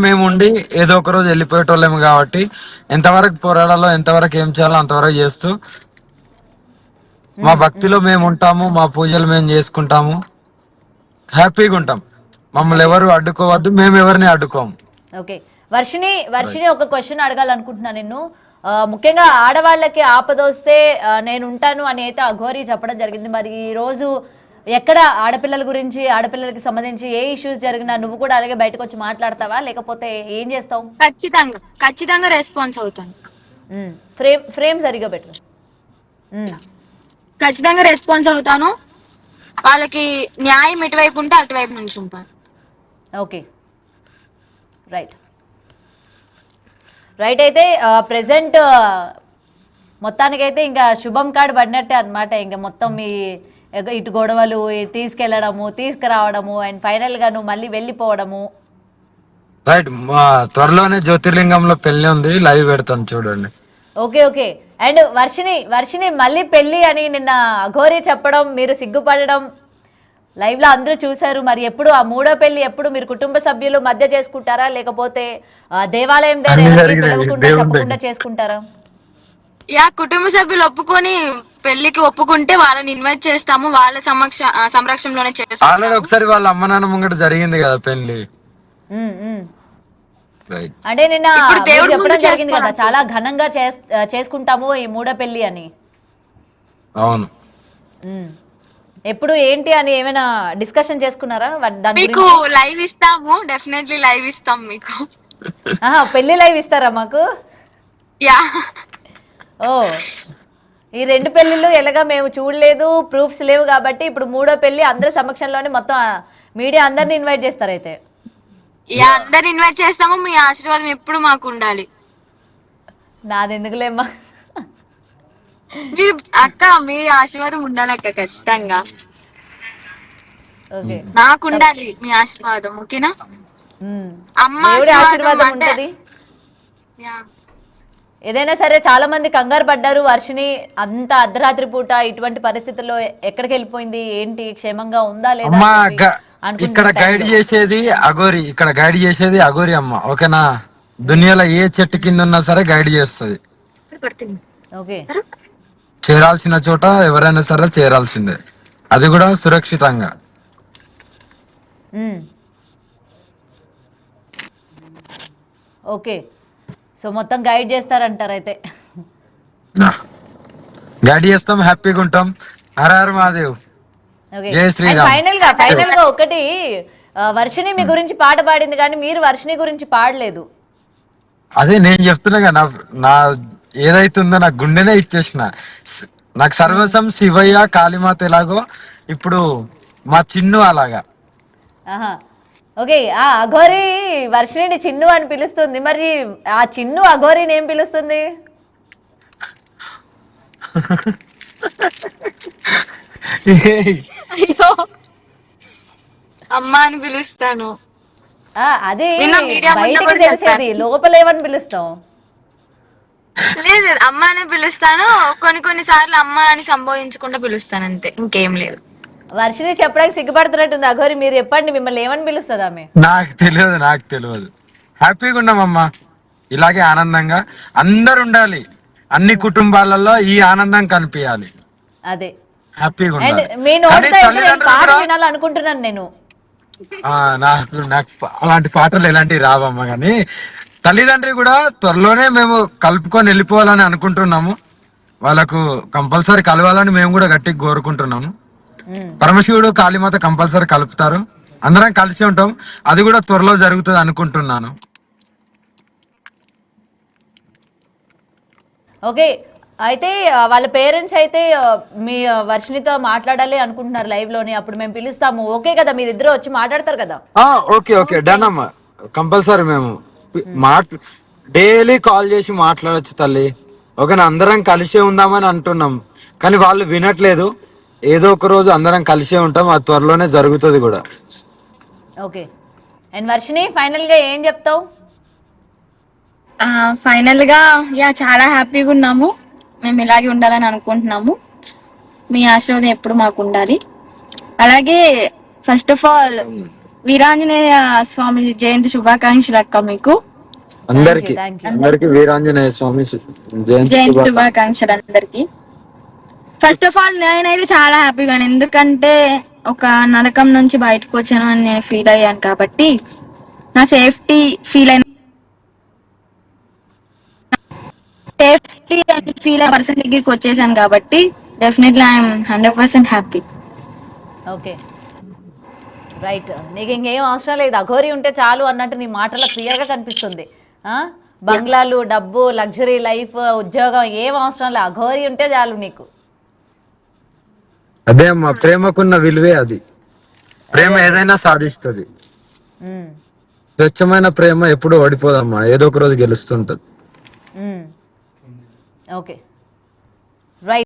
మేము ఉండి ఏదో ఒక రోజు వెళ్ళిపోయేటోళ్ళేము కాబట్టి ఎంతవరకు పోరాడాలో ఎంతవరకు ఏం చేయాలో అంతవరకు చేస్తూ మా భక్తిలో మేము ఉంటాము, మా పూజలు మేము చేసుకుంటాము, హ్యాపీగా ఉంటాం. మమ్మల్ని ఎవరు అడ్డుకోవద్దు, మేము ఎవరిని అడ్డుకోము. ఓకే, వర్షిని ఒక క్వశ్చన్ అడగాలనుకుంటున్నా నిన్ను. ముఖ్యంగా ఆడవాళ్ళకి ఆపదొస్తే నేను ఉంటాను అని అయితే అఘోరి చెప్పడం జరిగింది. మరి ఈ రోజు ఎక్కడ ఆడపిల్లల గురించి, ఆడపిల్లలకి సంబంధించి ఏ ఇష్యూస్ జరిగినా నువ్వు కూడా అలాగే బయటకు వచ్చి మాట్లాడతావా, లేకపోతే ఏం చేస్తావు? ఖచ్చితంగా రెస్పాన్స్ అవుతాను. ఫ్రేమ్ సరిగా పెట్టు. ఖచ్చితంగా రెస్పాన్స్ అవుతాను. వాళ్ళకి న్యాయం ఎటువైపు ఉంటే అటువైపు నుంచి ఉంటాను. Okay, right. అయితే ప్రెసెంట్ మొత్తానికైతే ఇంకా శుభం కార్డు పడినట్టే అనమాట. ఇంకా మొత్తం మీ ఇటు గొడవలు తీసుకెళ్లడము, తీసుకురావడము, అండ్ ఫైనల్ గా నువ్వు మళ్ళీ వెళ్ళిపోవడము. రైట్, త్వరలోనే జ్యోతిర్లింగంలో పెళ్లి ఉంది, లైవ్ పెడతాను చూడండి. ఓకే. అండ్ వర్షిని మళ్ళీ పెళ్లి అని నిన్న అఘోరి చెప్పడం, మీరు సిగ్గుపడడం లైవ్ లో అందరూ చూసారు. మరి ఎప్పుడు ఆ మూడో పెళ్లి ఎప్పుడు మీరు కుటుంబ సభ్యులు మధ్య చేసుకుంటారా, లేకపోతే దేవాలయం చెప్పకుండా చేసుకుంటారా? కుటుంబ సభ్యులు ఒప్పుకొని పెళ్లికి ఒప్పుకుంటే వాళ్ళని ఇన్వైట్ చేస్తాము, వాళ్ళ సంరక్షణలోనే చేస్తాము. ఆల్రెడీ ఒకసారి వాళ్ళ అమ్మ నాన్న ముంగట జరిగింది కదా పెళ్లి. అంటే నిన్న చెప్పడం జరిగింది కదా, చాలా ఘనంగా చేసుకుంటాము ఈ మూడో పెళ్లి అని. అవును. ఎప్పుడు ఏంటి అని ఏమైనా డిస్కషన్ చేసుకున్నారా? మీకు లైవ్ ఇస్తాము, డెఫినెట్లీ లైవ్ ఇస్తాం మీకు. పెళ్లి లైవ్ ఇస్తారా మాకు? యా. ఓ, ఈ రెండు పెళ్లిళ్ళు ఎలాగా మేము చూడలేదు, ప్రూఫ్స్ లేవు కాబట్టి ఇప్పుడు మూడో పెళ్లి అందరి సమక్షంలోనే మొత్తం మీడియా అందరిని ఇన్వైట్ చేస్తారు. అయితే అందరిని ఇన్వైట్ చేస్తాము, మీ ఆశీర్వాదం ఎప్పుడు మాకు ఉండాలి. నాది ఎందుకులేమ్మా, మీరు అక్క మీ ఆశీర్వాదం ఉండాలి అక్క, ఖచ్చితంగా ఓకే, నాకు ఉండాలి మీ ఆశీర్వాదం. ఓకేనా? అమ్మ ఆశీర్వాదం ఉంటది. ఏదైనా సరే చాలా మంది కంగారు పడ్డారు, వర్షిని అంత అర్ధరాత్రి పూట ఇటువంటి పరిస్థితుల్లో ఎక్కడికి వెళ్ళిపోయింది, ఏంటి, క్షేమంగా ఉందా లేదా? ఇక్కడ గైడ్ చేసేది అఘోరి అమ్మ. ఓకేనా? దునియాలో ఏ చెట్టు కింద ఉన్నా సరే గైడ్ చేస్తుంది. ఓకే, చేరాల్సిన చోట ఎవరైనా సరే చేరాల్సిందే, అది కూడా సురక్షితంగా. ఓకే, సో మొత్తం గైడ్ చేస్తారంటారు. అయితే గైడ్ చేస్తాం, హ్యాపీగా ఉంటాం. హర హర మహాదేవ్, జై శ్రీరామ్. ఫైనల్ గా ఒకటి, వర్షిని మీ గురించి పాట పాడింది కానీ మీరు వర్షిని గురించి పాడలేదు. అదే నేను చెప్తున్నా కదా, నా ఏదైతుందో నా గుండెనే ఇచ్చేసిన. నాకు సర్వసం శివయ్య కాళీమాత ఎలాగో ఇప్పుడు మా చిన్ను అలాగా. ఓకే, ఆ అఘోరి వర్షిని చిన్ను అని పిలుస్తుంది, మరి ఆ చిన్ను అఘోరిని ఏం పిలుస్తుంది? అమ్మ అని పిలుస్తాను. అది బయటికి తెలిసేది, లోపల ఏమని పిలుస్తాం? లేదు, అమ్మ అనే పిలుస్తాను. కొన్ని సార్లు అమ్మ అని సంబోధించకుండా పిలుస్తాను, అంతే, ఇంకేం లేదు. వర్షిని చెప్పడానికి సిగ్గుపడుతున్నట్టుంది అఘోరి, మీరు చెప్పండి, మిమ్మల్ని ఏమని పిలుస్తుంది ఆమె? నాకు తెలియదు. హ్యాపీగా ఉన్నామమ్మా, ఇలాగే ఆనందంగా అందరు ఉండాలి, అన్ని కుటుంబాలలో ఈ ఆనందం కనిపించాలి. అదే హ్యాపీగా ఉండాలి. అనుకుంటున్నాను నేను. నాకు అలాంటి పాటలు ఎలాంటివి రావమ్మా, కానీ తల్లిదండ్రి కూడా త్వరలోనే మేము కలుపుకొని వెళ్ళిపోవాలని అనుకుంటున్నాము. వాళ్ళకు కంపల్సరీ కలవాలని మేము కూడా గట్టిగా కోరుకుంటున్నాము. పరమశివుడు కాళీమాత కంపల్సరీ కలుపుతారు, అందరం కలిసి ఉంటాం. అది కూడా త్వరలో జరుగుతుంది అనుకుంటున్నాను. ఓకే, అయితే వాళ్ళ పేరెంట్స్ అయితే మీ వర్షినితో మాట్లాడాలి అనుకుంటున్నారు లైవ్ లోని, అప్పుడు మేము పిలుస్తాము. ఓకే కదా, మీరిద్దరు వచ్చి మాట్లాడతారు కదా? ఓకే డన్ అమ్మా, కంపల్సరీ మేము డైలీ కాల్ చేసి మాట్లాడచ్చు తల్లి. ఓకేనా? అందరం కలిసే ఉందామని అంటున్నాం, కానీ వాళ్ళు వినట్లేదు. ఏదో ఒక రోజు అందరం కలిసే ఉంటాం, అది త్వరలోనే జరుగుతుంది కూడా. ఓకే, అండ్ వర్షిని ఫైనల్ గా ఏం చెప్తావు? ఫైనల్ గా చాలా హ్యాపీగా ఉన్నాము, మేము ఇలాగే ఉండాలని అనుకుంటున్నాము. మీ ఆశీర్వాదం ఎప్పుడు మాకు ఉండాలి. అలాగే first of all Veeranjaneya Swamy జయంతి శుభాకాంక్షలు అక్క మీకు. అందరికి thank you. అందరికి వీరాంజనేయ స్వామి జయంతి జయంతి శుభాకాంక్షలు అందరికి. ఫస్ట్ ఆఫ్ ఆల్ నేనైతే చాలా హ్యాపీగా, ఎందుకంటే ఒక నరకం నుంచి బయటకు వచ్చాను అని నేను ఫీల్ అయ్యాను కాబట్టి, నా సేఫ్టీ ఫీల్ అయిన సేఫ్టీ అని ఫీల్ అయిన పర్సన్ దగ్గరికి వచ్చేసాను కాబట్టి definitely I'm 100% happy. Okay right, నీకు ఇంకేం అవసరం లేదు, అఘోరి ఉంటే చాలు అన్నట్టు నీ మాటలో క్లియర్గా కనిపిస్తుంది. బంగ్లాలు, డబ్బు, లగ్జరీ లైఫ్, ఉద్యోగం ఏం అవసరం లేదు, అఘోరి ఉంటే చాలు నీకు. అదే అమ్మా, ప్రేమకున్న విలువే అది. ప్రేమ ఏదైనా సాధిస్తుంది. స్వచ్ఛమైన ప్రేమ ఎప్పుడు ఓడిపోదమ్మా, ఏదో ఒక రోజు గెలుస్తుంటది. Okay right.